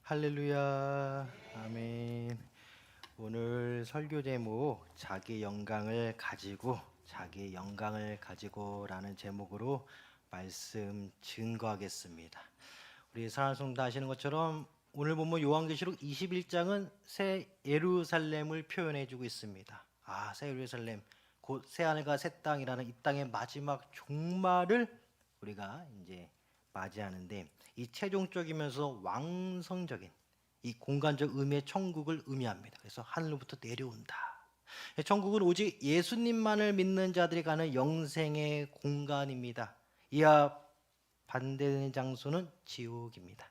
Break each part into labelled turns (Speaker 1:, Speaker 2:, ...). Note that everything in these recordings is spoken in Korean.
Speaker 1: 할렐루야. 아멘. 오늘 설교 제목 자기 영광을 가지고라는 제목으로 말씀 증거하겠습니다. 우리 사랑하는 성도 아시는 것처럼 오늘 보면 요한계시록 21장은 새 예루살렘을 표현해 주고 있습니다. 새 예루살렘, 곧 새 하늘과 새 땅이라는 이 땅의 마지막 종말을 우리가 이제 맞이하는데, 이 최종적이면서 왕성적인 이 공간적 의미의 천국을 의미합니다. 그래서 하늘로부터 내려온다. 천국은 오직 예수님만을 믿는 자들이 가는 영생의 공간입니다. 이와 반대되는 장소는 지옥입니다.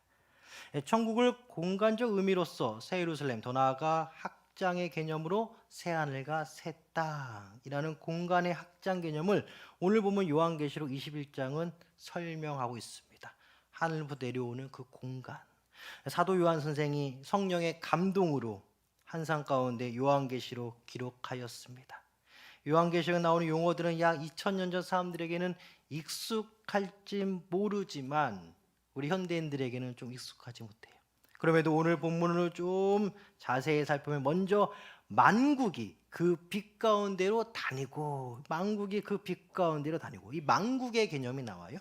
Speaker 1: 천국을 공간적 의미로서 새 예루살렘, 더 나아가 학장의 개념으로 새 하늘과 새 땅이라는 공간의 학장 개념을 오늘 보면 요한계시록 21장은 설명하고 있습니다. 하늘부터 내려오는 그 공간. 사도 요한 선생이 성령의 감동으로 환상 가운데 요한계시록 기록하였습니다. 요한계시록에 나오는 용어들은 약 2000년 전 사람들에게는 익숙할지 모르지만 우리 현대인들에게는 좀 익숙하지 못해요. 그럼에도 오늘 본문을 좀 자세히 살펴보면, 먼저 만국이 그 빛 가운데로 다니고, 이 만국의 개념이 나와요.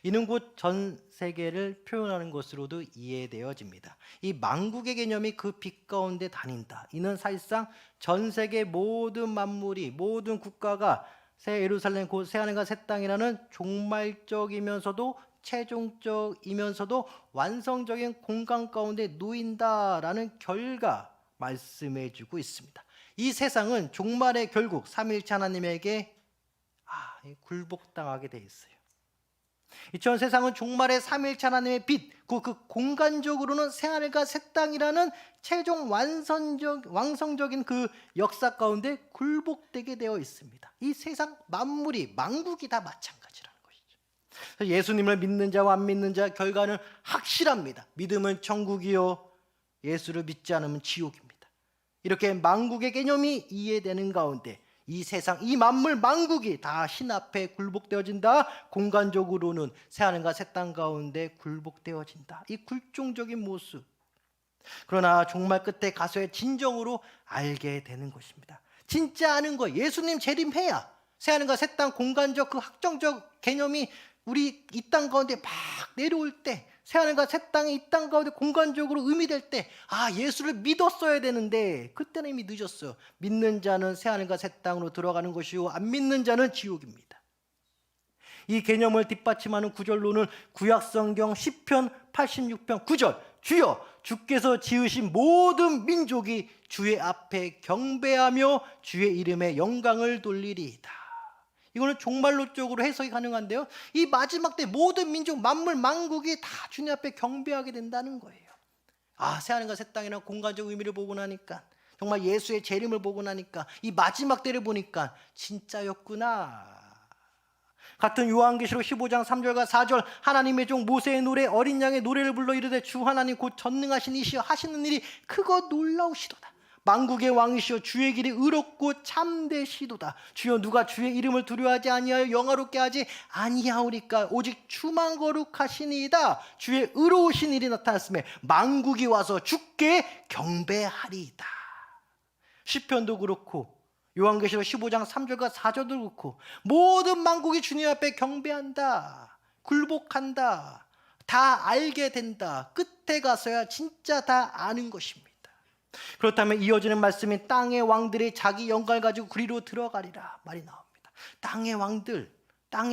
Speaker 1: 이는 곧 전 세계를 표현하는 것으로도 이해되어집니다. 이 만국의 개념이 그 빛 가운데 다닌다. 이는 사실상 전 세계 모든 만물이, 모든 국가가 새 예루살렘, 곧 새 하늘과 새 땅이라는 종말적이면서도 최종적이면서도 완성적인 공간 가운데 놓인다라는 결과 말씀해 주고 있습니다. 이 세상은 종말의 결국 삼위일체 하나님에게 굴복당하게 돼 있어요. 이처럼 세상은 종말의 삼위일체 하나님의 빛, 그 공간적으로는 새 하늘과 새 땅이라는 최종 왕성적인 그 역사 가운데 굴복되게 되어 있습니다. 이 세상 만국이 다 마찬가지라는 것이죠. 예수님을 믿는 자와 안 믿는 자 결과는 확실합니다. 믿으면 천국이요, 예수를 믿지 않으면 지옥입니다. 이렇게 만국의 개념이 이해되는 가운데 이 세상, 이 만물 만국이 다 신 앞에 굴복되어진다. 공간적으로는 새하늘과 새 땅 가운데 굴복되어진다. 이 굴종적인 모습. 그러나 종말 끝에 가서야 진정으로 알게 되는 것입니다. 진짜 아는 거, 예수님 재림해야 새하늘과 새 땅 공간적 그 확정적 개념이 우리 이 땅 가운데 막 내려올 때, 새하늘과 새 땅이 이 땅 가운데 공간적으로 의미될 때, 예수를 믿었어야 되는데 그때는 이미 늦었어요. 믿는 자는 새하늘과 새 땅으로 들어가는 것이고 안 믿는 자는 지옥입니다. 이 개념을 뒷받침하는 구절로는 구약성경 시편 86편 9절, 주여 주께서 지으신 모든 민족이 주의 앞에 경배하며 주의 이름에 영광을 돌리리이다. 이거는 종말론적으로 해석이 가능한데요, 이 마지막 때 모든 민족, 만물, 만국이 다 주님 앞에 경배하게 된다는 거예요. 새하늘과 새 땅이라는 공간적 의미를 보고 나니까, 정말 예수의 재림을 보고 나니까, 이 마지막 때를 보니까 진짜였구나. 같은 요한계시록 15장 3절과 4절, 하나님의 종 모세의 노래, 어린 양의 노래를 불러 이르되 주 하나님 곧 전능하신 이시여 하시는 일이 크고 놀라우시도다. 만국의 왕이시여 주의 길이 의롭고 참되시도다. 주여 누가 주의 이름을 두려워하지 아니하여 영화롭게 하지 아니하오리까. 오직 주만 거룩하시니이다. 주의 의로우신 일이 나타났음에 만국이 와서 주께 경배하리이다. 시편도 그렇고 요한계시록 15장 3절과 4절도 그렇고, 모든 만국이 주님 앞에 경배한다, 굴복한다, 다 알게 된다. 끝에 가서야 진짜 다 아는 것입니다. 그렇다면 이어지는 말씀이 땅의 왕들이 자기 영광을 가지고 그리로 들어가리라 말이 나옵니다. 땅의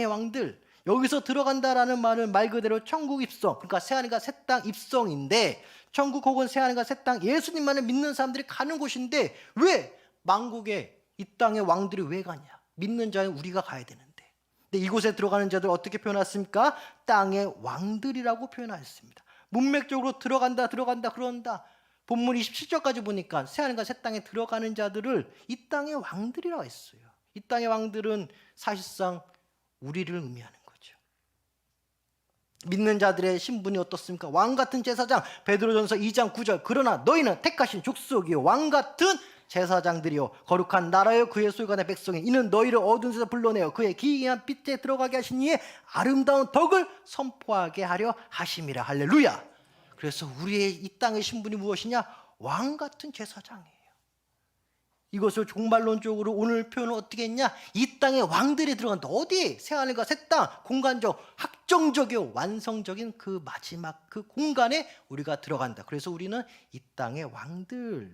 Speaker 1: 왕들, 여기서 들어간다라는 말은 말 그대로 천국 입성, 그러니까 새하늘과 새 땅 입성인데, 천국 혹은 새하늘과 새 땅, 예수님만을 믿는 사람들이 가는 곳인데, 왜 만국에 이 땅의 왕들이 왜 가냐? 믿는 자는 우리가 가야 되는데. 근데 이곳에 들어가는 자들 어떻게 표현했습니까? 땅의 왕들이라고 표현하였습니다. 문맥적으로 들어간다 그런다. 본문 27절까지 보니까 새하늘과 새 땅에 들어가는 자들을 이 땅의 왕들이라고 했어요. 이 땅의 왕들은 사실상 우리를 의미하는 거죠. 믿는 자들의 신분이 어떻습니까? 왕같은 제사장, 베드로전서 2장 9절, 그러나 너희는 택하신 족속이요 왕같은 제사장들이요 거룩한 나라요 그의 소유관의 백성이, 이는 너희를 어두운 데서 불러내어 그의 기이한 빛에 들어가게 하신 이의 아름다운 덕을 선포하게 하려 하심이라. 할렐루야. 그래서 우리의 이 땅의 신분이 무엇이냐? 왕 같은 제사장이에요. 이것을 종말론적으로 오늘 표현을 어떻게 했냐? 이 땅에 왕들이 들어간다. 어디? 새하늘과 새 땅, 공간적, 확정적이고 완성적인 그 마지막 그 공간에 우리가 들어간다. 그래서 우리는 이 땅의 왕들.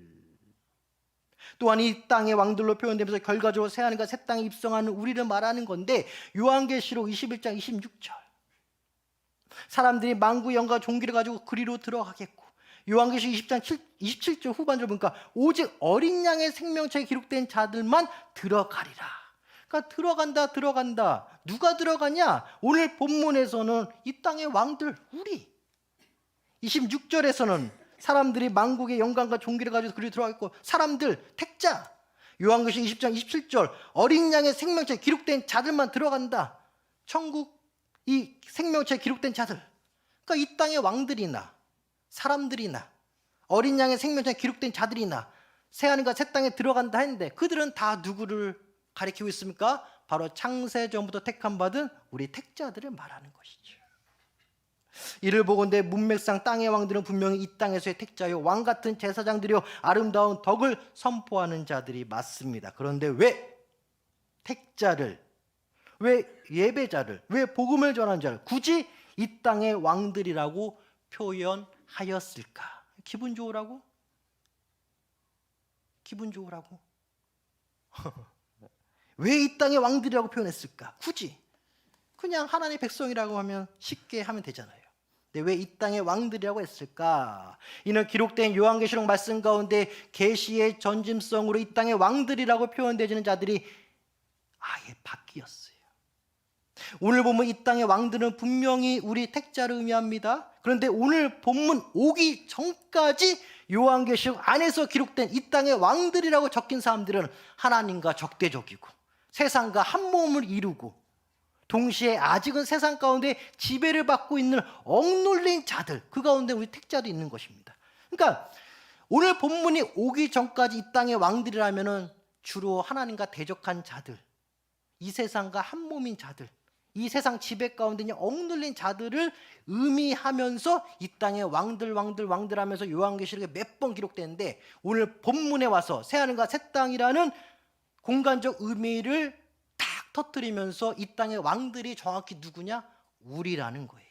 Speaker 1: 또한 이 땅의 왕들로 표현되면서 결과적으로 새하늘과 새 땅에 입성하는 우리를 말하는 건데, 요한계시록 21장 26절 사람들이 만구 영과 종기를 가지고 그리로 들어가겠고, 요한계시록 20장 27절 후반절 보니까 오직 어린 양의 생명책에 기록된 자들만 들어가리라. 그러니까 들어간다. 누가 들어가냐? 오늘 본문에서는 이 땅의 왕들, 우리. 26절에서는 사람들이 만국의 영광과 종기를 가지고 그리로 들어가겠고, 사람들, 택자. 요한계시록 20장 27절 어린 양의 생명책에 기록된 자들만 들어간다. 천국 이 생명책에 기록된 자들. 그러니까 이 땅의 왕들이나 사람들이나 어린 양의 생명책에 기록된 자들이나 새하늘과 새 땅에 들어간다 했는데, 그들은 다 누구를 가리키고 있습니까? 바로 창세전부터 택함 받은 우리 택자들을 말하는 것이죠. 이를 보건대 문맥상 땅의 왕들은 분명히 이 땅에서의 택자요 왕 같은 제사장들이요 아름다운 덕을 선포하는 자들이 맞습니다. 그런데 왜 택자를, 왜 예배자를, 왜 복음을 전하는 자를 굳이 이 땅의 왕들이라고 표현하였을까? 기분 좋으라고? 기분 좋으라고? 왜 이 땅의 왕들이라고 표현했을까? 굳이 그냥 하나님의 백성이라고 하면 쉽게 하면 되잖아요. 근데 왜 이 땅의 왕들이라고 했을까? 이는 기록된 요한계시록 말씀 가운데 계시의 전짐성으로 이 땅의 왕들이라고 표현되는 자들이 아예 바뀌었어요. 오늘 보면 이 땅의 왕들은 분명히 우리 택자를 의미합니다. 그런데 오늘 본문 오기 전까지 요한계시록 안에서 기록된 이 땅의 왕들이라고 적힌 사람들은 하나님과 적대적이고 세상과 한 몸을 이루고 동시에 아직은 세상 가운데 지배를 받고 있는 억눌린 자들, 그 가운데 우리 택자도 있는 것입니다. 그러니까 오늘 본문이 오기 전까지 이 땅의 왕들이라면은 주로 하나님과 대적한 자들, 이 세상과 한 몸인 자들, 이 세상 지배 가운데 있는 억눌린 자들을 의미하면서 이 땅의 왕들 하면서 요한계시록에 몇 번 기록되는데, 오늘 본문에 와서 새하늘과 새 땅이라는 공간적 의미를 딱 터뜨리면서 이 땅의 왕들이 정확히 누구냐? 우리라는 거예요.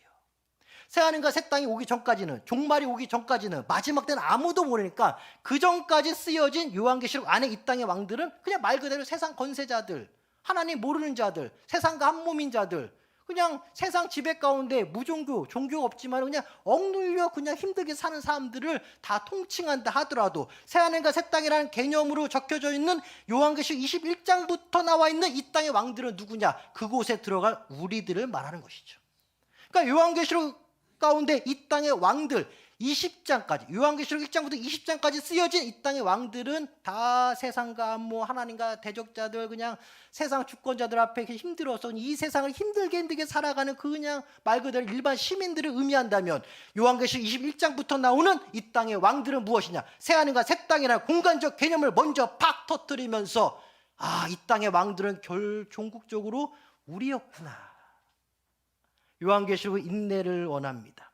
Speaker 1: 새하늘과 새 땅이 오기 전까지는, 종말이 오기 전까지는, 마지막 때는 아무도 모르니까 그 전까지 쓰여진 요한계시록 안에 이 땅의 왕들은 그냥 말 그대로 세상 권세자들, 하나님 모르는 자들, 세상과 한 몸인 자들, 그냥 세상 지배 가운데 무종교, 종교가 없지만 그냥 억눌려 그냥 힘들게 사는 사람들을 다 통칭한다 하더라도, 새하늘과 새 땅이라는 개념으로 적혀져 있는 요한계시록 21장부터 나와 있는 이 땅의 왕들은 누구냐? 그곳에 들어갈 우리들을 말하는 것이죠. 그러니까 요한계시록 가운데 이 땅의 왕들 20장까지, 요한계시록 1장부터 20장까지 쓰여진 이 땅의 왕들은 다 세상과 뭐 하나님과 대적자들, 그냥 세상 주권자들 앞에 힘들어서 이 세상을 힘들게 살아가는 그냥 말 그대로 일반 시민들을 의미한다면, 요한계시록 21장부터 나오는 이 땅의 왕들은 무엇이냐? 새하늘과 새 땅이라는 공간적 개념을 먼저 팍 터뜨리면서, 아, 이 땅의 왕들은 종국적으로 우리였구나. 요한계시록은 인내를 원합니다.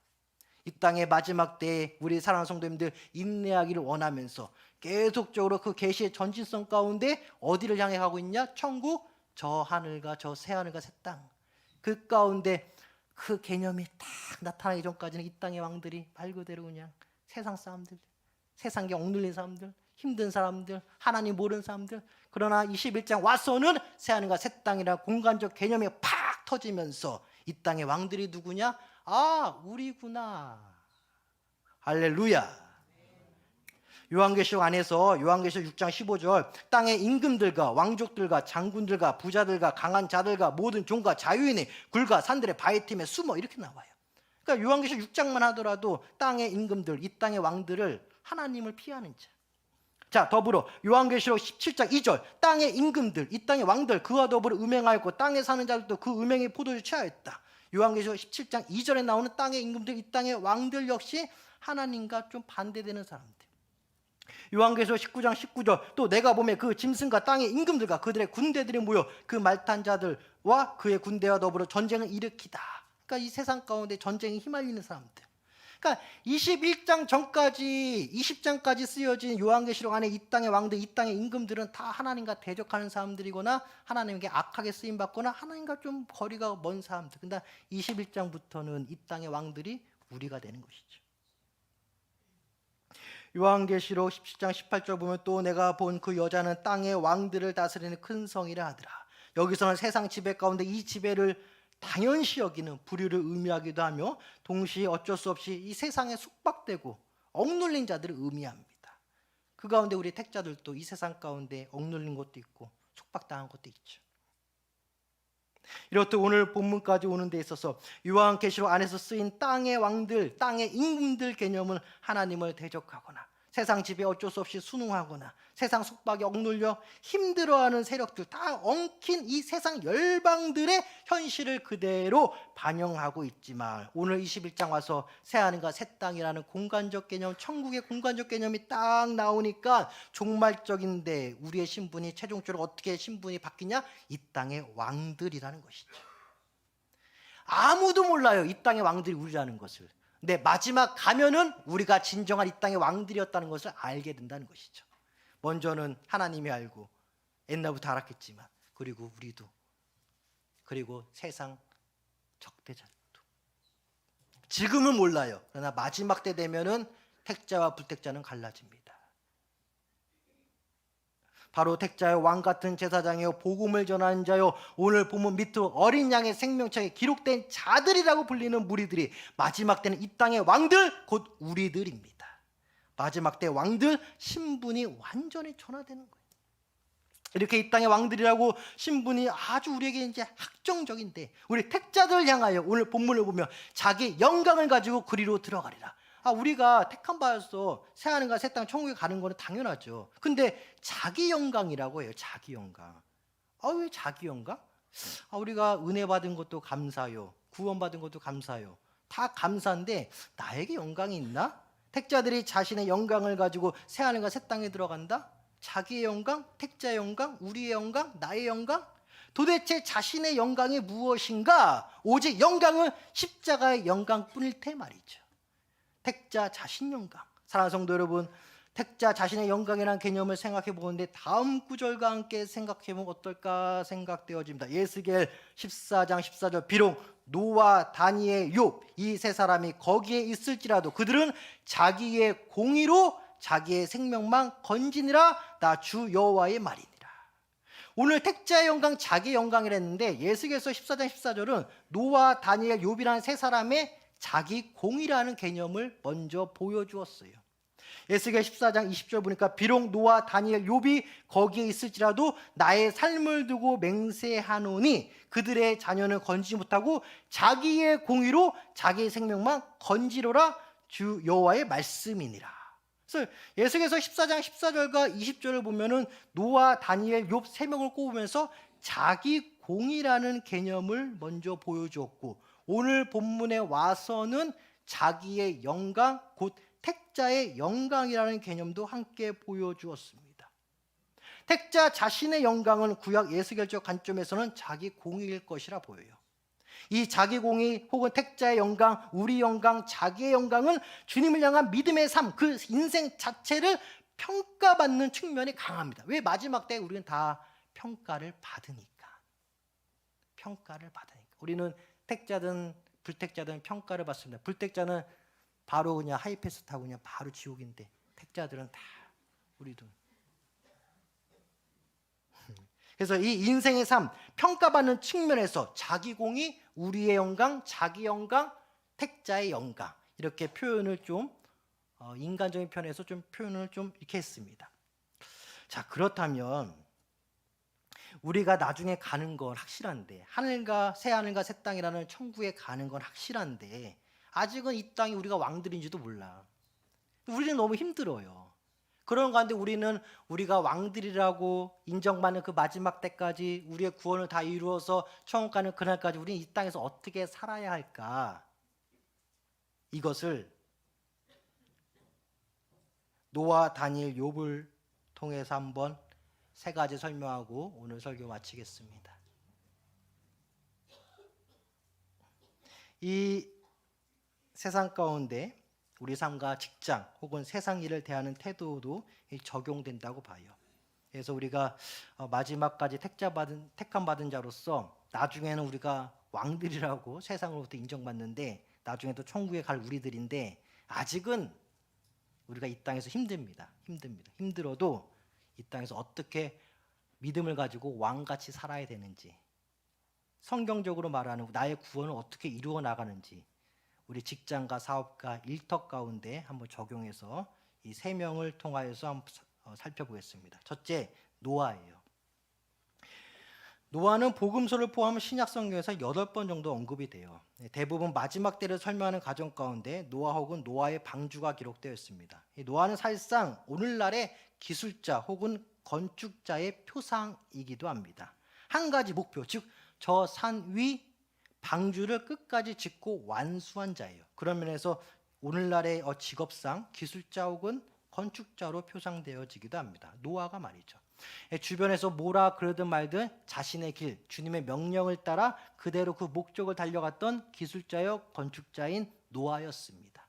Speaker 1: 이 땅의 마지막 때에 우리 사랑하는 성도님들 인내하기를 원하면서 계속적으로 그 계시의 전진성 가운데 어디를 향해 가고 있냐? 천국, 저 하늘과 저 새하늘과 새 땅, 그 가운데 그 개념이 딱 나타나기 전까지는 이 땅의 왕들이 말 그대로 그냥 세상 사람들, 세상에 억눌린 사람들, 힘든 사람들, 하나님 모르는 사람들. 그러나 21장 와서는 새하늘과 새 땅이라 공간적 개념이 팍 터지면서 이 땅의 왕들이 누구냐? 아, 우리구나. 할렐루야. 요한계시록 안에서 요한계시록 6장 15절 땅의 임금들과 왕족들과 장군들과 부자들과 강한 자들과 모든 종과 자유인이 굴과 산들의 바위틈에 숨어, 이렇게 나와요. 그러니까 요한계시록 6장만 하더라도 땅의 임금들, 이 땅의 왕들을 하나님을 피하는 자. 자, 더불어 요한계시록 17장 2절 땅의 임금들, 이 땅의 왕들 그와 더불어 음행하였고 땅에 사는 자들도 그 음행에 포도주 취하였다. 요한계시록 17장 2절에 나오는 땅의 임금들, 이 땅의 왕들 역시 하나님과 좀 반대되는 사람들. 요한계시록 19장 19절 또 내가 보매 그 짐승과 땅의 임금들과 그들의 군대들이 모여 그 말탄 자들과 그의 군대와 더불어 전쟁을 일으키다. 그러니까 이 세상 가운데 전쟁에 휘말리는 사람들. 그러니까 21장 전까지 20장까지 쓰여진 요한계시록 안에 이 땅의 왕들, 이 땅의 임금들은 다 하나님과 대적하는 사람들이거나 하나님께 악하게 쓰임 받거나 하나님과 좀 거리가 먼 사람들. 근데 21장부터는 이 땅의 왕들이 우리가 되는 것이죠. 요한계시록 17장 18절 보면 또 내가 본 그 여자는 땅의 왕들을 다스리는 큰 성이라 하더라. 여기서는 세상 지배 가운데 이 지배를 당연시 여기는 부류를 의미하기도 하며 동시에 어쩔 수 없이 이 세상에 숙박되고 억눌린 자들을 의미합니다. 그 가운데 우리 택자들도 이 세상 가운데 억눌린 것도 있고 숙박당한 것도 있죠. 이렇듯 오늘 본문까지 오는 데 있어서 요한계시록 안에서 쓰인 땅의 왕들, 땅의 임금들 개념은 하나님을 대적하거나 세상 지배에 어쩔 수 없이 순응하거나 세상 속박에 억눌려 힘들어하는 세력들, 다 엉킨 이 세상 열방들의 현실을 그대로 반영하고 있지만 오늘 21장 와서 새하늘과 새 땅이라는 공간적 개념, 천국의 공간적 개념이 딱 나오니까 종말적인데 우리의 신분이 최종적으로 어떻게 신분이 바뀌냐? 이 땅의 왕들이라는 것이죠. 아무도 몰라요, 이 땅의 왕들이 우리라는 것을. 근데 마지막 가면은 우리가 진정한 이 땅의 왕들이었다는 것을 알게 된다는 것이죠. 먼저는 하나님이 알고 옛날부터 알았겠지만 그리고 우리도, 그리고 세상 적대자들도. 지금은 몰라요. 그러나 마지막 때 되면은 택자와 불택자는 갈라집니다. 바로 택자여 왕 같은 제사장이요 복음을 전하는 자요 오늘 본문 밑으로 어린 양의 생명책에 기록된 자들이라고 불리는 무리들이 마지막 때는 이 땅의 왕들 곧 우리들입니다. 마지막 때 왕들 신분이 완전히 전화되는 거예요. 이렇게 이 땅의 왕들이라고 신분이 아주 우리에게 이제 확정적인데 우리 택자들 향하여 오늘 본문을 보면 자기 영광을 가지고 그리로 들어가리라. 우리가 택함 받아서 새하늘과 새 땅 천국에 가는 거는 당연하죠. 근데 자기 영광이라고 해요. 자기 영광. 왜 자기 영광? 우리가 은혜 받은 것도 감사요, 구원 받은 것도 감사요, 다 감사한데 나에게 영광이 있나? 택자들이 자신의 영광을 가지고 새하늘과 새 땅에 들어간다? 자기의 영광, 택자의 영광, 우리의 영광, 나의 영광? 도대체 자신의 영광이 무엇인가? 오직 영광은 십자가의 영광뿐일 테 말이죠. 택자 자신 영광. 사랑하는 성도 여러분, 택자 자신의 영광이라는 개념을 생각해 보는데 다음 구절과 함께 생각해 보면 어떨까 생각되어집니다. 예스겔 14장 14절 비록 노아, 다니엘, 욥 이 세 사람이 거기에 있을지라도 그들은 자기의 공의로 자기의 생명만 건지니라. 나 주 여호와의 말이니라. 오늘 택자의 영광, 자기의 영광이라 했는데 예스겔서 14장 14절은 노아, 다니엘, 욥이라는 세 사람의 자기 공이라는 개념을 먼저 보여주었어요. 에스겔 14장 20절 보니까 비록 노아, 다니엘, 욥이 거기에 있을지라도 나의 삶을 두고 맹세하노니 그들의 자녀는 건지지 못하고 자기의 공의로 자기의 생명만 건지로라. 주 여호와의 말씀이니라. 그래서 에스겔서 14장 14절과 20절을 보면은 노아, 다니엘, 욥 세 명을 꼽으면서 자기 공이라는 개념을 먼저 보여주었고 오늘 본문에 와서는 자기의 영광, 곧 택자의 영광이라는 개념도 함께 보여주었습니다. 택자 자신의 영광은 구약 예스겔적 관점에서는 자기 공의일 것이라 보여요. 이 자기 공의 혹은 택자의 영광, 우리 영광, 자기의 영광은 주님을 향한 믿음의 삶, 그 인생 자체를 평가받는 측면이 강합니다. 왜? 마지막 때 우리는 다 평가를 받으니까. 평가를 받으니까. 우리는 택자든 불택자든 평가를 받습니다. 불택자는 바로 그냥 하이패스 타고 그냥 바로 지옥인데 택자들은 다 우리도. 그래서 이 인생의 삶 평가받는 측면에서 자기 공의, 우리의 영광, 자기 영광, 택자의 영광 이렇게 표현을 좀 인간적인 편에서 좀 표현을 좀 이렇게 했습니다. 자, 그렇다면 우리가 나중에 가는 건 확실한데 새하늘과 새 땅이라는 천국에 가는 건 확실한데 아직은 이 땅이 우리가 왕들인지도 몰라. 우리는 너무 힘들어요. 그런 가운데 우리는 우리가 왕들이라고 인정받는 그 마지막 때까지 우리의 구원을 다 이루어서 천국 가는 그날까지 우리는 이 땅에서 어떻게 살아야 할까? 이것을 노아, 다니엘, 욥을 통해서 한번 세 가지 설명하고 오늘 설교 마치겠습니다. 이 세상 가운데 우리 삶과 직장 혹은 세상 일을 대하는 태도도 적용된다고 봐요. 그래서 우리가 마지막까지 택함 받은 자로서 나중에는 우리가 왕들이라고 세상으로부터 인정받는데 나중에도 천국에 갈 우리들인데 아직은 우리가 이 땅에서 힘듭니다. 힘들어도 이 땅에서 어떻게 믿음을 가지고 왕같이 살아야 되는지, 성경적으로 말하는 나의 구원을 어떻게 이루어 나가는지 우리 직장과 사업과 일터 가운데 한번 적용해서 이 세 명을 통하여서 한번 살펴보겠습니다. 첫째, 노아예요. 노아는 복음서를 포함한 신약 성경에서 8번 정도 언급이 돼요. 대부분 마지막 때를 설명하는 가정 가운데 노아 혹은 노아의 방주가 기록되어 있습니다. 노아는 사실상 오늘날의 기술자 혹은 건축자의 표상이기도 합니다. 한 가지 목표, 즉 저 산 위 방주를 끝까지 짓고 완수한 자예요. 그런 면에서 오늘날의 직업상 기술자 혹은 건축자로 표상되어지기도 합니다. 노아가 말이죠. 주변에서 뭐라 그러든 말든 자신의 길, 주님의 명령을 따라 그대로 그 목적을 달려갔던 기술자여 건축자인 노아였습니다.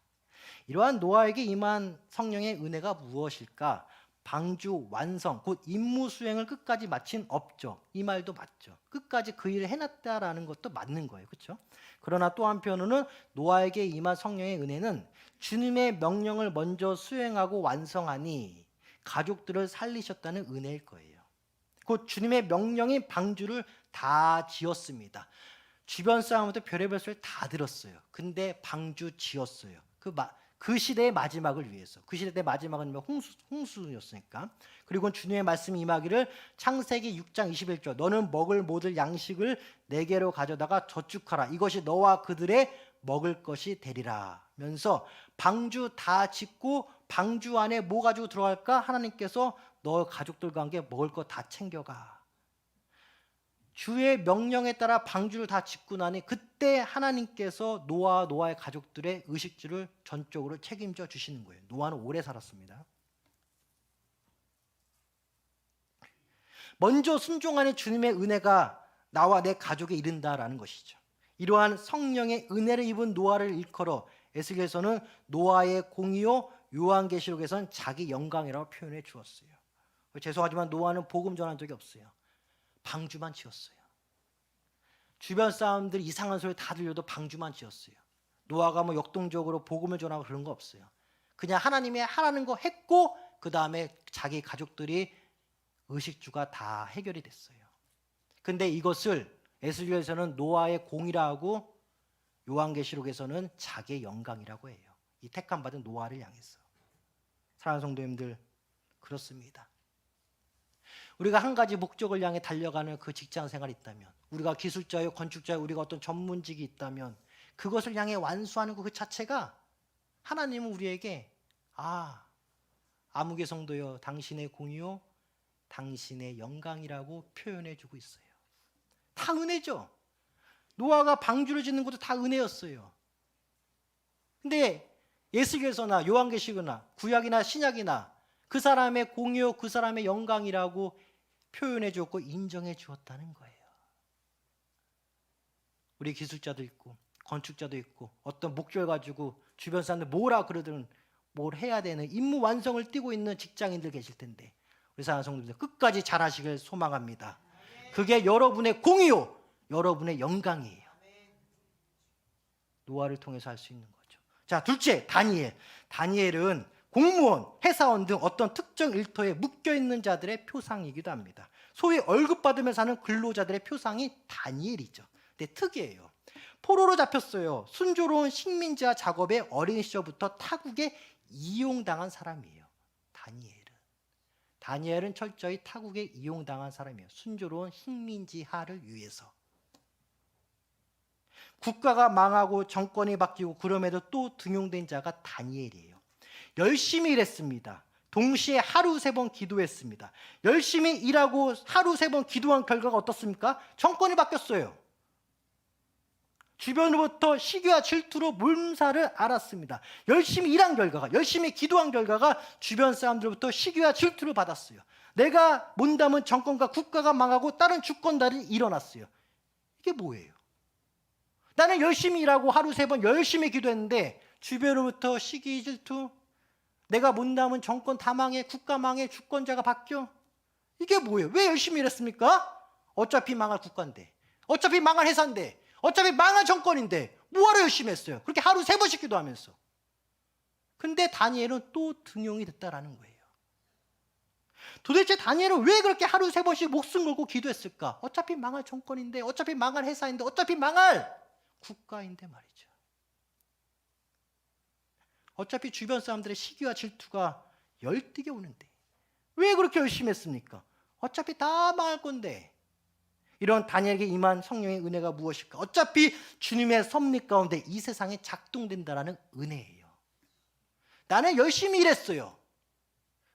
Speaker 1: 이러한 노아에게 임한 성령의 은혜가 무엇일까? 방주 완성, 곧 임무 수행을 끝까지 마친 업적. 이 말도 맞죠. 끝까지 그 일을 해놨다라는 것도 맞는 거예요. 그렇죠? 그러나 또 한편으로는 노아에게 임한 성령의 은혜는 주님의 명령을 먼저 수행하고 완성하니 가족들을 살리셨다는 은혜일 거예요. 곧 주님의 명령인 방주를 다 지었습니다. 주변 사람한테 별의별 소리 다 들었어요. 근데 방주 지었어요. 그 시대의 마지막을 위해서. 그 시대의 마지막은 홍수였으니까. 그리고 주님의 말씀이 임하기를 창세기 6장 21절 너는 먹을 모든 양식을 내게로 가져다가 저축하라. 이것이 너와 그들의 먹을 것이 되리라. 면서 방주 다 짓고 방주 안에 뭐 가지고 들어갈까? 하나님께서 너 가족들과 함께 먹을 거 다 챙겨가. 주의 명령에 따라 방주를 다 짓고 나니 그때 하나님께서 노아의 가족들의 의식주를 전적으로 책임져 주시는 거예요. 노아는 오래 살았습니다. 먼저 순종하는 주님의 은혜가 나와 내 가족에 이른다라는 것이죠. 이러한 성령의 은혜를 입은 노아를 일컬어 에스겔에서는 노아의 공의요, 요한계시록에서는 자기 영광이라고 표현해 주었어요. 죄송하지만 노아는 복음 전한 적이 없어요. 방주만 지었어요. 주변 사람들이 이상한 소리 다 들려도 방주만 지었어요. 노아가 뭐 역동적으로 복음을 전하고 그런 거 없어요. 그냥 하나님이 하라는 거 했고 그 다음에 자기 가족들이 의식주가 다 해결이 됐어요. 근데 이것을 에스겔에서는 노아의 공이라고 요한계시록에서는 자기의 영광이라고 해요. 이 택함 받은 노아를 향해서. 사랑하는 성도님들, 그렇습니다. 우리가 한 가지 목적을 향해 달려가는 그 직장 생활이 있다면, 우리가 기술자요, 건축자요, 우리가 어떤 전문직이 있다면 그것을 향해 완수하는 그 자체가 하나님은 우리에게 아무개 성도여 당신의 공의요 당신의 영광이라고 표현해 주고 있어요. 다 은혜죠. 노아가 방주를 짓는 것도 다 은혜였어요. 근데 예수께서나 요한계시거나 구약이나 신약이나 그 사람의 공의요 그 사람의 영광이라고 표현해 주었고 인정해 주었다는 거예요. 우리 기술자도 있고 건축자도 있고 어떤 목적을 가지고 주변 사람들 뭐라 그러든 뭘 해야 되는 임무 완성을 띠고 있는 직장인들 계실 텐데 우리 사랑하는 성도님들 끝까지 잘하시길 소망합니다. 그게 여러분의 공의요 여러분의 영광이에요. 노아를 통해서 할 수 있는 거죠. 자, 둘째, 다니엘은 공무원, 회사원 등 어떤 특정 일터에 묶여있는 자들의 표상이기도 합니다. 소위 월급 받으면서 사는 근로자들의 표상이 다니엘이죠. 근데 특이해요. 포로로 잡혔어요. 순조로운 식민지화 작업에 어린 시절부터 타국에 이용당한 사람이에요. 다니엘은 철저히 타국에 이용당한 사람이에요. 순조로운 식민지화를 위해서. 국가가 망하고 정권이 바뀌고 그럼에도 또 등용된 자가 다니엘이에요. 열심히 일했습니다. 동시에 하루 3번 기도했습니다. 열심히 일하고 하루 3번 기도한 결과가 어떻습니까? 정권이 바뀌었어요. 주변으로부터 시기와 질투로 몰살을 알았습니다. 열심히 일한 결과가, 열심히 기도한 결과가 주변 사람들로부터 시기와 질투를 받았어요. 내가 못담은 정권과 국가가 망하고 다른 주권자들이 일어났어요. 이게 뭐예요? 나는 열심히 일하고 하루 3번 열심히 기도했는데 주변으로부터 시기 질투, 내가 못나면 정권 다 망해, 국가 망해, 주권자가 바뀌어. 이게 뭐예요? 왜 열심히 일했습니까? 어차피 망할 국가인데, 어차피 망할 회사인데, 어차피 망할 정권인데 뭐하러 열심히 했어요? 그렇게 하루 3번씩 기도하면서. 근데 다니엘은 또 등용이 됐다라는 거예요. 도대체 다니엘은 왜 그렇게 하루 3번씩 목숨 걸고 기도했을까? 어차피 망할 정권인데, 어차피 망할 회사인데, 어차피 망할 국가인데 말이죠. 어차피 주변 사람들의 시기와 질투가 열띠게 오는데 왜 그렇게 열심히 했습니까? 어차피 다 망할 건데. 이런 다니엘에게 임한 성령의 은혜가 무엇일까? 어차피 주님의 섭리 가운데 이 세상에 작동된다라는 은혜예요. 나는 열심히 일했어요.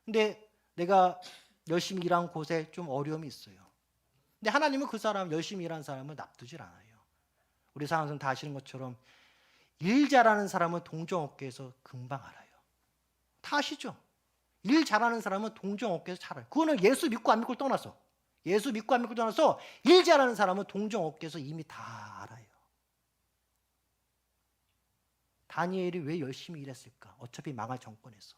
Speaker 1: 근데 내가 열심히 일한 곳에 좀 어려움이 있어요. 근데 하나님은 그 사람, 열심히 일한 사람을 납두질 않아요. 우리 상황에서는 다 아시는 것처럼 일 잘하는 사람은 동종업계에서 금방 알아요. 다 아시죠? 일 잘하는 사람은 동종업계에서 잘 알아요. 그거는 예수 믿고 안 믿고 떠나서, 예수 믿고 안 믿고 떠나서 일 잘하는 사람은 동종업계에서 이미 다 알아요. 다니엘이 왜 열심히 일했을까? 어차피 망할 정권에서.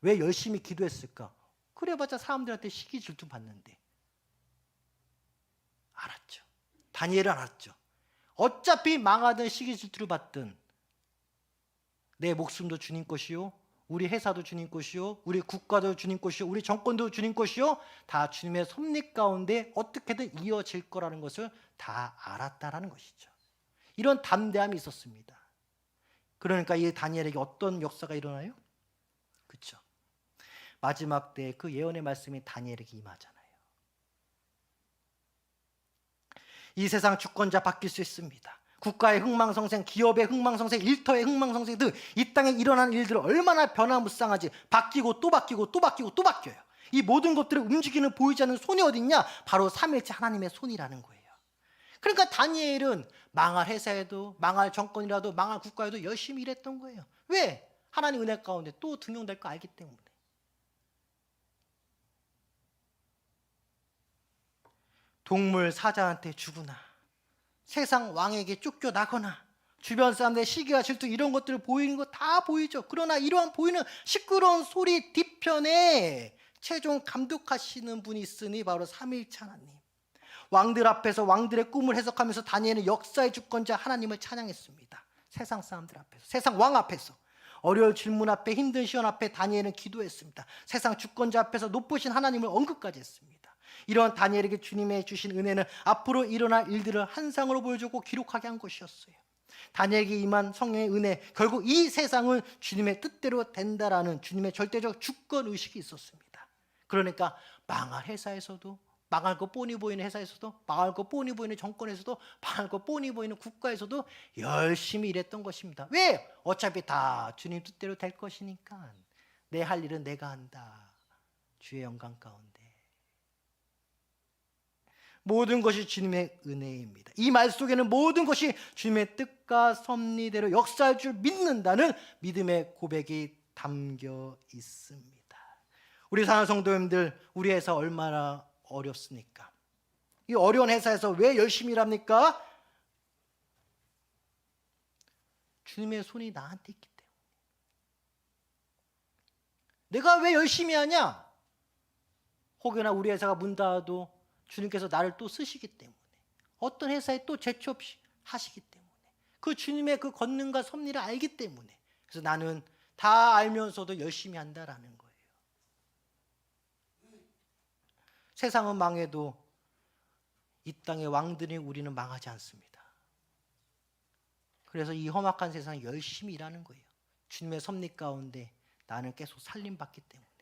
Speaker 1: 왜 열심히 기도했을까? 그래봤자 사람들한테 시기 질투 받는데. 알았죠. 다니엘은 알았죠. 어차피 망하든 시기 질투를 받든 내 목숨도 주님 것이요, 우리 회사도 주님 것이요, 우리 국가도 주님 것이요, 우리 정권도 주님 것이요, 다 주님의 섭리 가운데 어떻게든 이어질 거라는 것을 다 알았다라는 것이죠. 이런 담대함이 있었습니다. 그러니까 이 다니엘에게 어떤 역사가 일어나요? 그렇죠. 마지막 때 그 예언의 말씀이 다니엘에게 임하잖아요. 이 세상 주권자 바뀔 수 있습니다. 국가의 흥망성쇠, 기업의 흥망성쇠, 일터의 흥망성쇠 등 이 땅에 일어나는 일들은 얼마나 변화무쌍하지. 바뀌고 또 바뀌고 또 바뀌고 또 바뀌어요. 이 모든 것들을 움직이는 보이지 않는 손이 어딨냐? 바로 삼위일체 하나님의 손이라는 거예요. 그러니까 다니엘은 망할 회사에도, 망할 정권이라도, 망할 국가에도 열심히 일했던 거예요. 왜? 하나님 은혜 가운데 또 등용될 거 알기 때문에. 동물 사자한테 주거나, 세상 왕에게 쫓겨나거나, 주변 사람들의 시기와 질투 이런 것들을 보이는 거 다 보이죠. 그러나 이러한 보이는 시끄러운 소리 뒤편에 최종 감독하시는 분이 있으니 바로 삼위일체 하나님. 왕들 앞에서 왕들의 꿈을 해석하면서 다니엘은 역사의 주권자 하나님을 찬양했습니다. 세상 사람들 앞에서, 세상 왕 앞에서, 어려울 질문 앞에, 힘든 시련 앞에 다니엘은 기도했습니다. 세상 주권자 앞에서 높으신 하나님을 언급까지 했습니다. 이런 다니엘에게 주님의 주신 은혜는 앞으로 일어날 일들을 한상으로 보여주고 기록하게 한 것이었어요. 다니엘에게 임한 성령의 은혜, 결국 이 세상은 주님의 뜻대로 된다라는 주님의 절대적 주권의식이 있었습니다. 그러니까 망할 회사에서도, 망할 거 뻔히 보이는 회사에서도, 망할 거 뻔히 보이는 정권에서도, 망할 거 뻔히 보이는 국가에서도 열심히 일했던 것입니다. 왜? 어차피 다 주님 뜻대로 될 것이니까. 내 할 일은 내가 한다. 주의 영광 가운데. 모든 것이 주님의 은혜입니다. 이 말 속에는 모든 것이 주님의 뜻과 섭리대로 역사할 줄 믿는다는 믿음의 고백이 담겨 있습니다. 우리 사랑하는 성도님들, 우리 회사 얼마나 어렵습니까? 이 어려운 회사에서 왜 열심히 일합니까? 주님의 손이 나한테 있기 때문에. 내가 왜 열심히 하냐? 혹여나 우리 회사가 문 닫아도 주님께서 나를 또 쓰시기 때문에, 어떤 회사에 또 재취 없이 하시기 때문에, 그 주님의 그 권능과 섭리를 알기 때문에, 그래서 나는 다 알면서도 열심히 한다라는 거예요. 세상은 망해도 이 땅의 왕들이 우리는 망하지 않습니다. 그래서 이 험악한 세상에 열심히 일하는 거예요. 주님의 섭리 가운데 나는 계속 살림받기 때문에.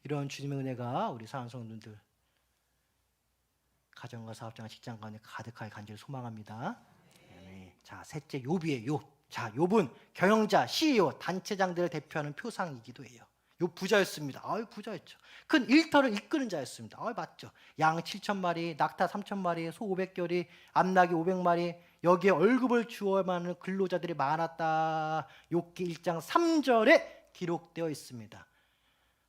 Speaker 1: 이런 주님의 은혜가 우리 사랑하는 성도들 가정과 사업장과 직장 가운데 가득하게 간절히 소망합니다. 네. 자, 셋째 욥이에요. 욥. 자, 욥은 경영자, CEO, 단체장들을 대표하는 표상이기도 해요. 욥 부자였습니다. 부자였죠. 큰 일터를 이끄는 자였습니다. 맞죠. 양 7,000마리, 낙타 3,000마리, 소 500결이, 암나귀 500마리, 여기에 월급을 주어야만 하는 근로자들이 많았다. 욥기 1장 3절에 기록되어 있습니다.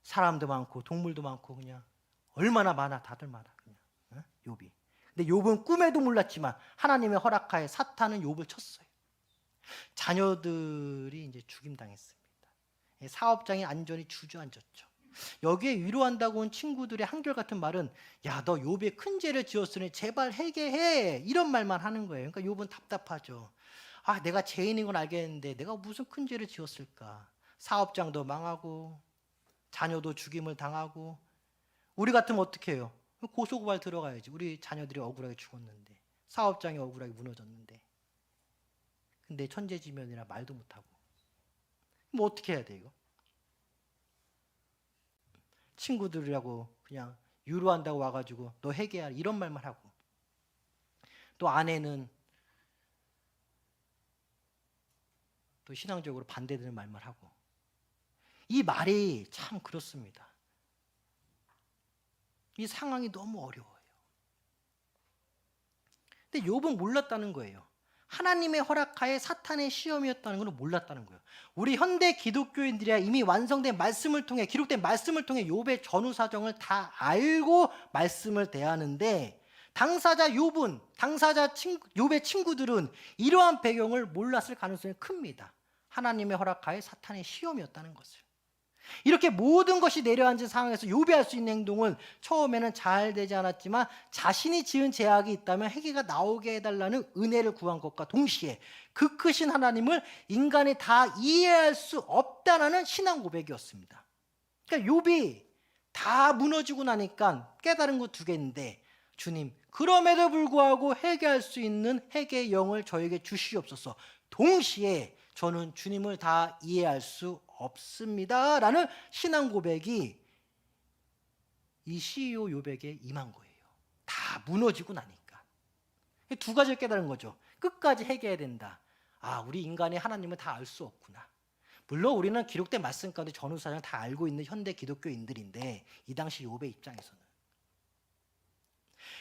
Speaker 1: 사람도 많고 동물도 많고 그냥 얼마나 많아, 다들 많아 그냥. 욥이. 근데 욥은 꿈에도 몰랐지만 하나님의 허락하에 사탄은 욥을 쳤어요. 자녀들이 이제 죽임당했습니다. 사업장이 안전히 주저앉았죠. 여기에 위로한다고 온 친구들의 한결같은 말은, 야, 너 욥에 큰 죄를 지었으니 제발 회개해, 이런 말만 하는 거예요. 그러니까 욥은 답답하죠. 아, 내가 죄인인 건 알겠는데 내가 무슨 큰 죄를 지었을까? 사업장도 망하고 자녀도 죽임을 당하고. 우리 같으면 어떻게 해요? 고소고발 들어가야지. 우리 자녀들이 억울하게 죽었는데, 사업장이 억울하게 무너졌는데, 근데 천재지변이라 말도 못하고. 뭐 어떻게 해야 돼 이거? 친구들이라고 그냥 위로한다고 와가지고 너 회개하라 이런 말만 하고, 또 아내는 또 신앙적으로 반대되는 말만 하고. 이 말이 참 그렇습니다. 이 상황이 너무 어려워요. 근데 욥은 몰랐다는 거예요. 하나님의 허락하에 사탄의 시험이었다는 걸 몰랐다는 거예요. 우리 현대 기독교인들이야 이미 완성된 말씀을 통해, 기록된 말씀을 통해 욥의 전후 사정을 다 알고 말씀을 대하는데, 당사자 욥은, 욥의 친구들은 이러한 배경을 몰랐을 가능성이 큽니다. 하나님의 허락하에 사탄의 시험이었다는 것을. 이렇게 모든 것이 내려앉은 상황에서 욥이 할 수 있는 행동은 처음에는 잘 되지 않았지만 자신이 지은 죄악이 있다면 회개가 나오게 해달라는 은혜를 구한 것과 동시에 그 크신 하나님을 인간이 다 이해할 수 없다는 신앙 고백이었습니다. 그러니까 욥이 다 무너지고 나니까 깨달은 거 두 개인데, 주님, 그럼에도 불구하고 회개할 수 있는 회개의 영을 저에게 주시옵소서. 동시에 저는 주님을 다 이해할 수 없습니다 라는 신앙 고백이 이 CEO 욥에게 임한 거예요. 다 무너지고 나니까. 두 가지를 깨달은 거죠. 끝까지 회개해야 된다. 아, 우리 인간이 하나님을 다 알 수 없구나. 물론 우리는 기록된 말씀 가운데 전후사를 다 알고 있는 현대 기독교인들인데, 이 당시 욥의 입장에서는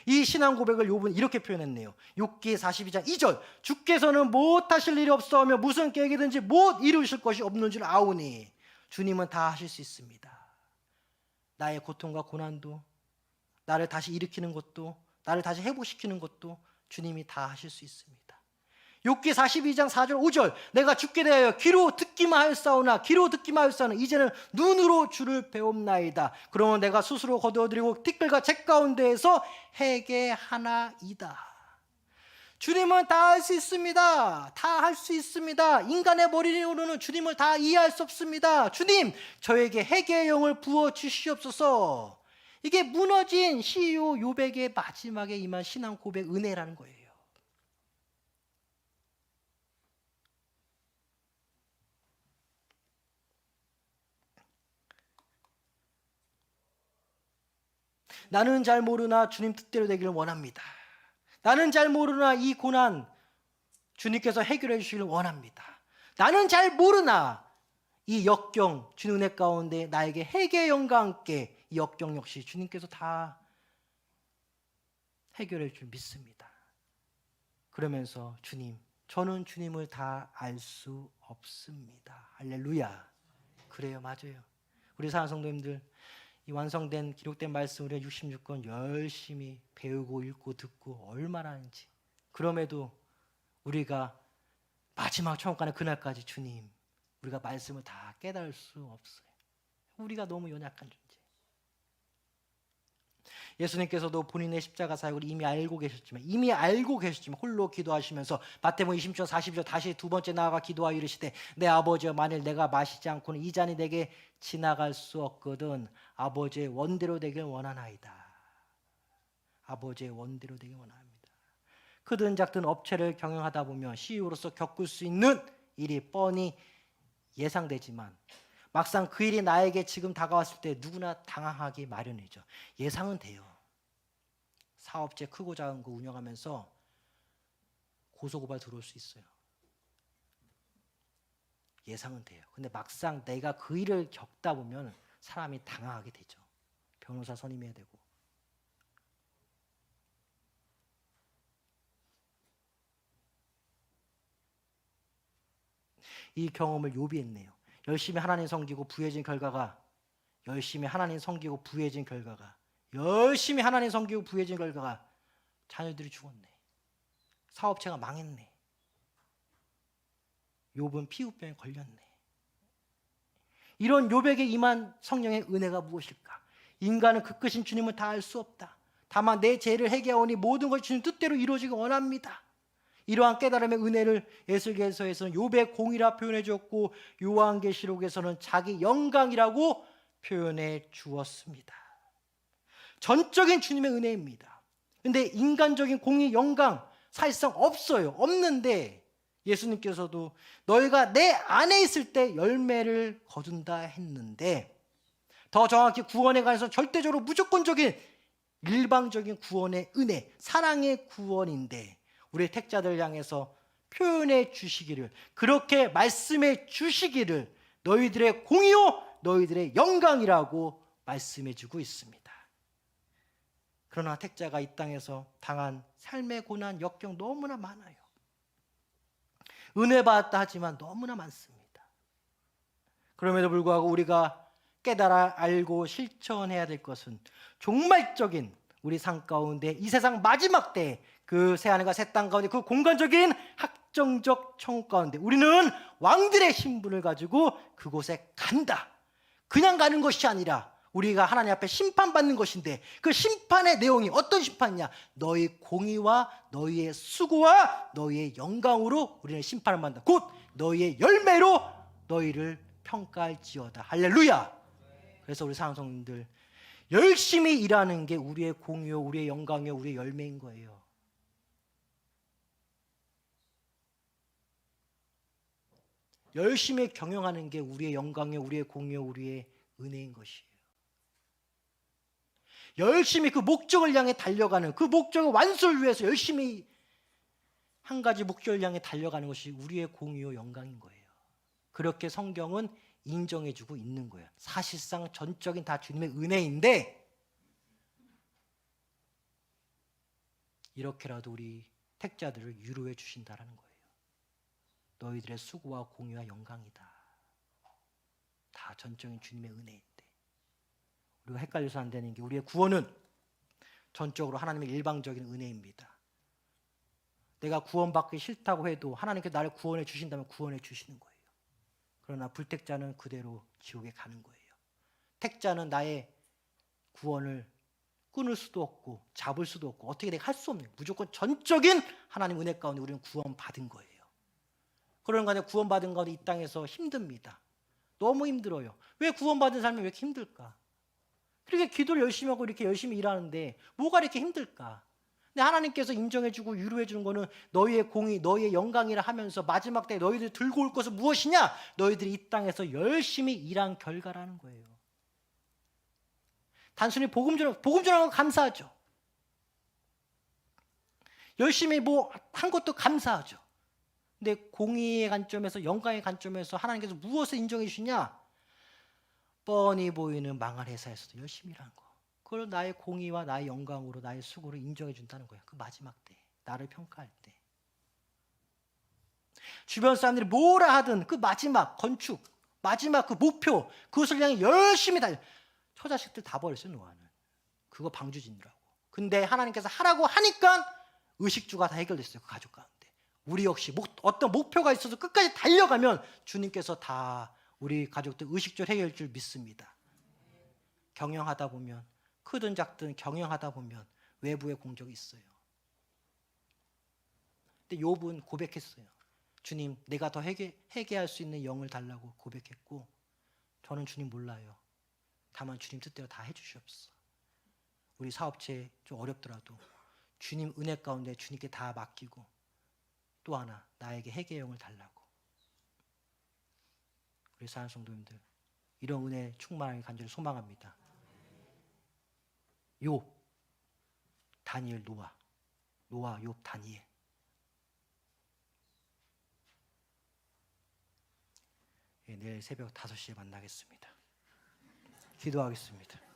Speaker 1: 이 신앙 고백을 욥은 이렇게 표현했네요. 욥기 42장 2절, 주께서는 못하실 일이 없어하며 무슨 계획이든지 못 이루실 것이 없는 줄 아오니 주님은 다 하실 수 있습니다. 나의 고통과 고난도, 나를 다시 일으키는 것도, 나를 다시 회복시키는 것도 주님이 다 하실 수 있습니다. 욥기 42장 4절 5절, 내가 주께 대하여 귀로 듣기만 하였사오나 귀로 듣기만 하였사오나 이제는 눈으로 주를 배움나이다. 그러면 내가 스스로 거두어드리고 티끌과 재 가운데에서 회개하나이다. 주님은 다 할 수 있습니다. 다 할 수 있습니다. 인간의 머리로는 주님을 다 이해할 수 없습니다. 주님, 저에게 회개의 영을 부어 주시옵소서. 이게 무너진 CEO 욥에게 마지막에 임한 신앙 고백 은혜라는 거예요. 나는 잘 모르나 주님 뜻대로 되기를 원합니다. 나는 잘 모르나 이 고난 주님께서 해결해 주시기를 원합니다. 나는 잘 모르나 이 역경 주님 은혜 가운데 나에게 회개의 영과 함께 이 역경 역시 주님께서 다 해결해 줄 믿습니다. 그러면서 주님, 저는 주님을 다 알 수 없습니다. 할렐루야. 그래요, 맞아요. 우리 사랑하는 성도님들, 이 완성된 기록된 말씀 우리가 66권 열심히 배우고 읽고 듣고 얼마나 하는지, 그럼에도 우리가 마지막 천국가는 그날까지 주님, 우리가 말씀을 다 깨달을 수 없어요. 우리가 너무 연약한 존재. 예수님께서도 본인의 십자가 사역을 이미 알고 계셨지만 홀로 기도하시면서 마태복음 20장 40절 다시 두 번째 나아가 기도하여 이르시되, 내 아버지여, 만일 내가 마시지 않고는 이 잔이 내게 지나갈 수 없거든 아버지의 원대로 되길 원하나이다. 아버지의 원대로 되길 원합니다. 크든 작든 업체를 경영하다 보면 CEO로서 겪을 수 있는 일이 뻔히 예상되지만 막상 그 일이 나에게 지금 다가왔을 때 누구나 당황하기 마련이죠. 예상은 돼요. 사업체 크고 작은 거 운영하면서 고소고발 들어올 수 있어요. 예상은 돼요. 근데 막상 내가 그 일을 겪다 보면 사람이 당황하게 되죠. 변호사 선임해야 되고. 이 경험을 욥이 했네요. 열심히 하나님 섬기고 부해진 결과가 열심히 하나님 섬기고 부해진 결과가 열심히 하나님 섬기고 부해진 결과가 자녀들이 죽었네. 사업체가 망했네. 욥은 피부병에 걸렸네. 이런 욥에게 임한 성령의 은혜가 무엇일까? 인간은 그 끝인 주님을 다 알 수 없다. 다만 내 죄를 회개하오니 모든 것이 주님 뜻대로 이루어지기 원합니다. 이러한 깨달음의 은혜를 에스겔서에서는 욥의 공이라 표현해 주었고 요한계시록에서는 자기 영광이라고 표현해 주었습니다. 전적인 주님의 은혜입니다. 근데 인간적인 공의 영광 사실상 없어요. 없는데 예수님께서도 너희가 내 안에 있을 때 열매를 거둔다 했는데, 더 정확히 구원에 관해서 절대적으로 무조건적인 일방적인 구원의 은혜, 사랑의 구원인데 우리 택자들 향해서 표현해 주시기를, 그렇게 말씀해 주시기를 너희들의 공의요 너희들의 영광이라고 말씀해 주고 있습니다. 그러나 택자가 이 땅에서 당한 삶의 고난, 역경 너무나 많아요. 은혜 받았다 하지만 너무나 많습니다. 그럼에도 불구하고 우리가 깨달아 알고 실천해야 될 것은 종말적인 우리 삶 가운데 이 세상 마지막 때 그 새하늘과 새 땅 가운데 그 공간적인 확정적 천국 가운데 우리는 왕들의 신분을 가지고 그곳에 간다. 그냥 가는 것이 아니라 우리가 하나님 앞에 심판받는 것인데 그 심판의 내용이 어떤 심판이냐? 너희 공의와 너희의 수고와 너희의 영광으로 우리는 심판을 받는다. 곧 너희의 열매로 너희를 평가할지어다. 할렐루야. 그래서 우리 사랑하는 성도님들, 열심히 일하는 게 우리의 공의요 우리의 영광이요 우리의 열매인 거예요. 열심히 경영하는 게 우리의 영광이요 우리의 공의요 우리의 은혜인 것이에요. 열심히 그 목적을 향해 달려가는, 그 목적의 완수를 위해서 열심히 한 가지 목적을 향해 달려가는 것이 우리의 공의요 영광인 거예요. 그렇게 성경은 인정해주고 있는 거예요. 사실상 전적인 다 주님의 은혜인데 이렇게라도 우리 택자들을 유로해 주신다라는 거예요. 너희들의 수고와 공의와 영광이다. 다 전적인 주님의 은혜인데 우리가 헷갈려서 안 되는 게 우리의 구원은 전적으로 하나님의 일방적인 은혜입니다. 내가 구원받기 싫다고 해도 하나님께서 나를 구원해 주신다면 구원해 주시는 거예요. 그러나 불택자는 그대로 지옥에 가는 거예요. 택자는 나의 구원을 끊을 수도 없고 잡을 수도 없고 어떻게 내가 할 수 없는, 무조건 전적인 하나님 은혜 가운데 우리는 구원받은 거예요. 그런 가운데 구원받은 가운데 이 땅에서 힘듭니다. 너무 힘들어요. 왜 구원받은 삶이 왜 이렇게 힘들까? 그렇게 기도를 열심히 하고 이렇게 열심히 일하는데 뭐가 이렇게 힘들까? 근데 하나님께서 인정해주고 유로해주는 거는 너희의 공의, 너희의 영광이라 하면서 마지막 때 너희들이 들고 올 것은 무엇이냐? 너희들이 이 땅에서 열심히 일한 결과라는 거예요. 단순히 복음 전하는 건 감사하죠. 열심히 뭐 한 것도 감사하죠. 근데 공의의 관점에서, 영광의 관점에서 하나님께서 무엇을 인정해 주시냐? 뻔히 보이는 망할 회사에서도 열심히 일하는 거. 그걸 나의 공의와 나의 영광으로, 나의 수고로 인정해 준다는 거예요. 그 마지막 때, 나를 평가할 때. 주변 사람들이 뭐라 하든 그 마지막 건축, 마지막 그 목표, 그것을 향해 열심히 달려. 처자식들 다 버렸어요, 노아는. 그거 방주짓느라고. 근데 하나님께서 하라고 하니까 의식주가 다 해결됐어요, 그 가족 가운데. 우리 역시 어떤 목표가 있어서 끝까지 달려가면 주님께서 다 우리 가족들 의식주를 해결할 줄 믿습니다. 경영하다 보면, 크든 작든 경영하다 보면 외부의 공적이 있어요. 근데 욥은 고백했어요. 주님, 내가 더 회개할 수 있는 영을 달라고 고백했고, 저는 주님 몰라요. 다만 주님 뜻대로 다 해주시옵소서. 우리 사업체 좀 어렵더라도 주님 은혜 가운데 주님께 다 맡기고, 또 하나 나에게 회개의 영을 달라고. 우리 사랑하는 성도님들, 이런 은혜 충만하게 간절히 소망합니다. 욥, 다니엘, 노아, 욥, 다니엘. 내일 새벽 5시에 만나겠습니다. 기도하겠습니다.